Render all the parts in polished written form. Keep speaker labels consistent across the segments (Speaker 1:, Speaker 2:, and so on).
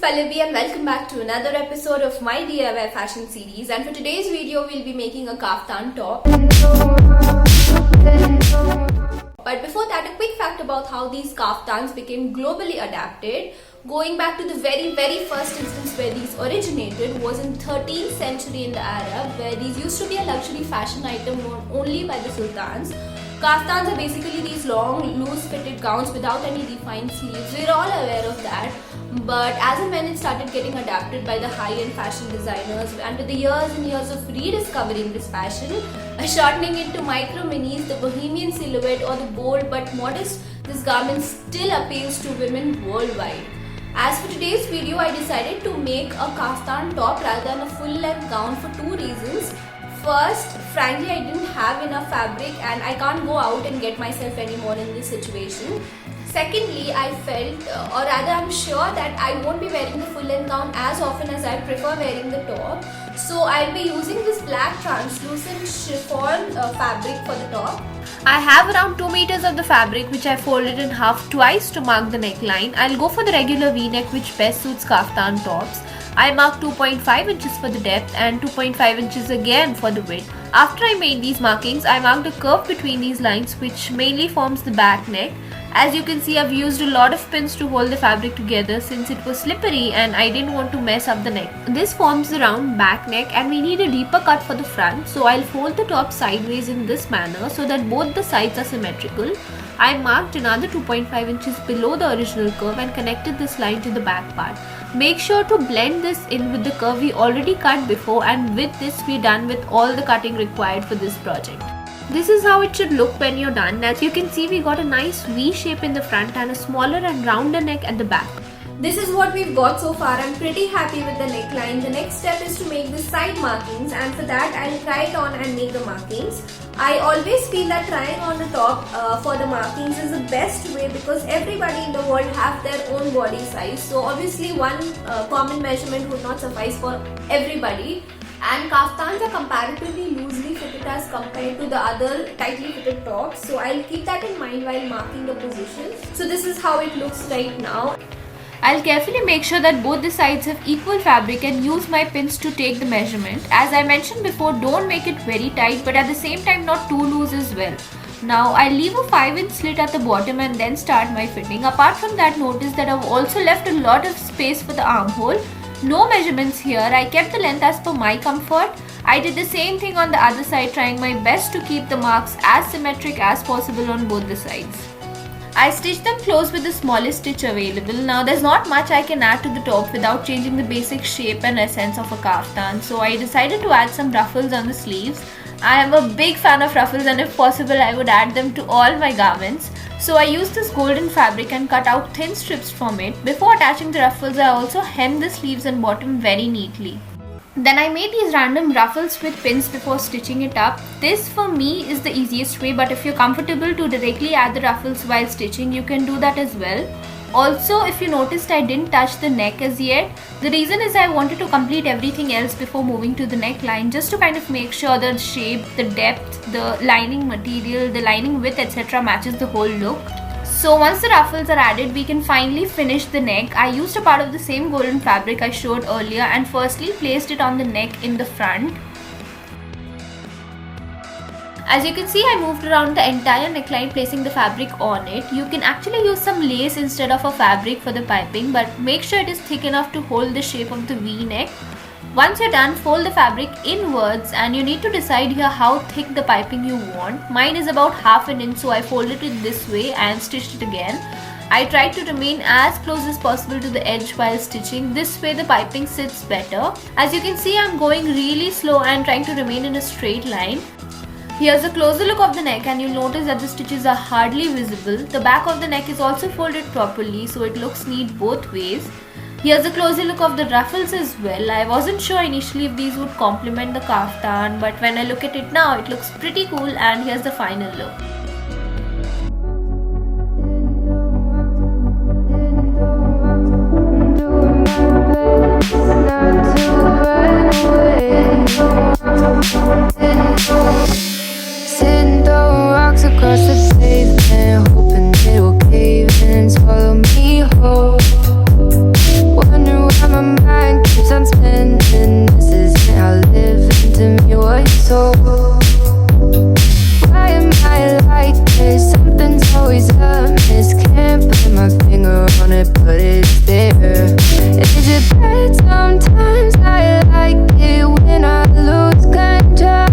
Speaker 1: Pallavi and welcome back to another episode of my DIY fashion series, and for today's video we'll be making a kaftan top. But before that, a quick fact about how these kaftans became globally adapted. Going back to the very first instance where these originated was in 13th century in the Arab, where these used to be a luxury fashion item worn only by the sultans. Kaftans are basically these long, loose-fitted gowns without any defined sleeves. We're all aware of that. But as and when it started getting adapted by the high-end fashion designers, and with the years and years of rediscovering this fashion, shortening it to micro minis, the bohemian silhouette or the bold but modest, this garment still appeals to women worldwide. As for today's video, I decided to make a kaftan top rather than a full-length gown for two reasons. First, frankly, I didn't have enough fabric and I can't go out and get myself anymore in this situation. Secondly, I felt, or rather I'm sure that I won't be wearing the full-length gown as often as I prefer wearing the top. So I'll be using this black translucent chiffon fabric for the top. I have around 2 meters of the fabric which I folded in half twice to mark the neckline. I'll go for the regular V-neck which best suits kaftan tops. I marked 2.5 inches for the depth and 2.5 inches again for the width. After I made these markings, I marked a curve between these lines which mainly forms the back neck. As you can see, I've used a lot of pins to hold the fabric together since it was slippery and I didn't want to mess up the neck. This forms the round back neck and we need a deeper cut for the front, so I'll fold the top sideways in this manner so that both the sides are symmetrical. I marked another 2.5 inches below the original curve and connected this line to the back part. Make sure to blend this in with the curve we already cut before, and with this we're done with all the cutting required for this project. This is how it should look when you're done. As you can see, we got a nice V shape in the front and a smaller and rounder neck at the back. This is what we've got so far. I'm pretty happy with the neckline. The next step is to make the side markings, and for that I'll try it on and make the markings. I always feel that trying on the top for the markings is the best way because everybody in the world have their own body size. So obviously one common measurement would not suffice for everybody. And kaftans are comparatively loosely fitted as compared to the other tightly fitted tops. So I'll keep that in mind while marking the position. So this is how it looks right now. I'll carefully make sure that both the sides have equal fabric and use my pins to take the measurement. As I mentioned before, don't make it very tight but at the same time not too loose as well. Now I'll leave a 5-inch slit at the bottom and then start my fitting. Apart from that, notice that I've also left a lot of space for the armhole. No measurements here, I kept the length as per my comfort. I did the same thing on the other side, trying my best to keep the marks as symmetric as possible on both the sides. I stitched them close with the smallest stitch available. Now there's not much I can add to the top without changing the basic shape and essence of a kaftan, so I decided to add some ruffles on the sleeves. I am a big fan of ruffles and if possible I would add them to all my garments. So I used this golden fabric and cut out thin strips from it. Before attaching the ruffles, I also hemmed the sleeves and bottom very neatly. Then I made these random ruffles with pins before stitching it up. This for me is the easiest way, but if you're comfortable to directly add the ruffles while stitching, you can do that as well. Also, if you noticed, I didn't touch the neck as yet. The reason is I wanted to complete everything else before moving to the neckline, just to kind of make sure the shape, the depth, the lining material, the lining width, etc. matches the whole look. So once the ruffles are added, we can finally finish the neck. I used a part of the same golden fabric I showed earlier and firstly placed it on the neck in the front. As you can see, I moved around the entire neckline placing the fabric on it. You can actually use some lace instead of a fabric for the piping, but make sure it is thick enough to hold the shape of the V-neck. Once you're done, fold the fabric inwards and you need to decide here how thick the piping you want. Mine is about half an inch, so I folded it this way and stitched it again. I tried to remain as close as possible to the edge while stitching. This way the piping sits better. As you can see, I'm going really slow and trying to remain in a straight line. Here's a closer look of the neck and you'll notice that the stitches are hardly visible. The back of the neck is also folded properly so it looks neat both ways. Here's a closer look of the ruffles as well. I wasn't sure initially if these would complement the kaftan, but when I look at it now, it looks pretty cool, and here's the final look.
Speaker 2: Sitting throwing rocks across the pavement, hoping it'll cave in and swallow me whole. Wondering fire. Is it bad? Sometimes I like it when I lose control.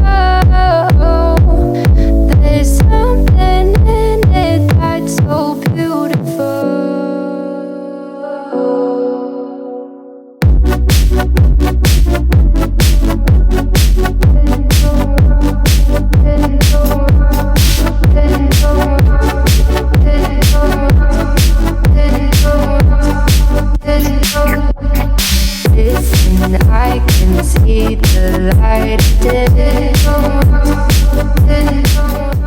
Speaker 2: There's something in it that's so beautiful. Listen, I can see the light.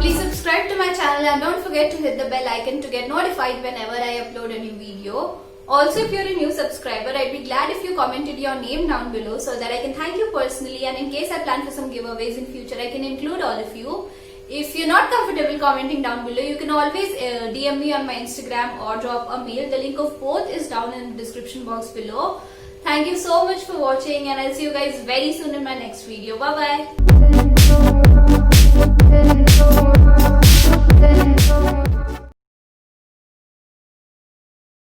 Speaker 1: Please subscribe to my channel and don't forget to hit the bell icon to get notified whenever I upload a new video. Also, if you're a new subscriber, I'd be glad if you commented your name down below so that I can thank you personally, and in case I plan for some giveaways in future, I can include all of you. If you're not comfortable commenting down below, you can always DM me on my Instagram or drop a mail. The link of both is down in the description box below. Thank you so much for watching, and I'll see you guys very soon in my next video. Bye bye.